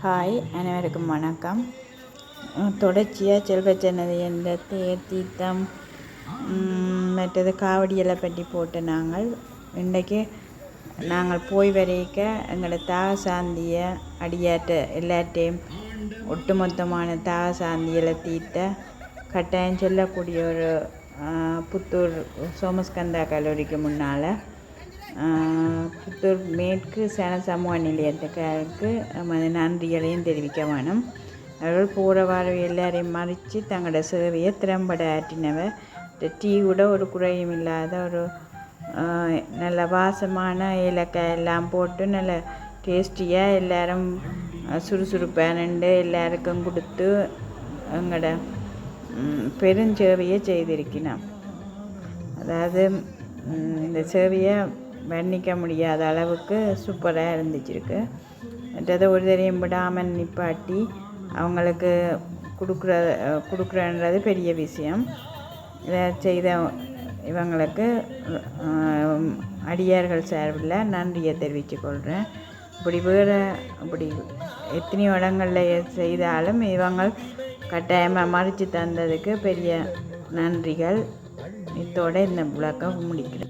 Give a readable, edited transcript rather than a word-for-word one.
Hi, அனைவருக்கும் வணக்கம். தொடர்ச்சியாக செல்வச்சன்னதி என்ற தேர் தீர்த்தம் மற்றது காவடியலை பற்றி போட்டு இன்றைக்கு நாங்கள் போய் வரைக்க எங்களோட தாக சாந்தியை அடியாற்ற எல்லாத்தையும் ஒட்டுமொத்தமான தாக சாந்தியில் தீர்த்த கட்டாயம் சொல்லக்கூடிய ஒரு புத்தூர் சோமஸ்கந்தா கல்லூரிக்கு முன்னால் புத்தூர் மேற்கு சன சமூக நிலையத்துக்கு நமது நன்றிகளையும் தெரிவிக்க வேணும். அவர்கள் போகிற வார எல்லாரையும் மறித்து தங்களோட சேவையை திறம்பட ஆற்றினவர். டீ கூட ஒரு குறையும் இல்லாத ஒரு நல்ல வாசமான ஏலக்காய் எல்லாம் போட்டு நல்ல டேஸ்டியாக எல்லோரும் சுறுசுறுப்பானண்டு எல்லாருக்கும் கொடுத்து எங்களோட பெருஞ்சேவையை செய்திருக்கிறோம். அதாவது இந்த சேவையை வர்ணிக்க முடியாத அளவுக்கு சூப்பராக இருந்துச்சிருக்கு. மற்றது ஒரு தரையும் விடாமல் நிப்பாட்டி அவங்களுக்கு கொடுக்குறன்றது பெரிய விஷயம். இதை செய்த இவங்களுக்கு அடியார்கள் சார்பில் நன்றியை தெரிவித்து கொள்கிறேன். இப்படி எத்தனையோ இடங்களில் செய்தாலும் இவங்க கட்டாயமாக மறித்து தந்ததுக்கு பெரிய நன்றிகள். இதோடு இந்த விளக்கம் முடிக்கிறேன்.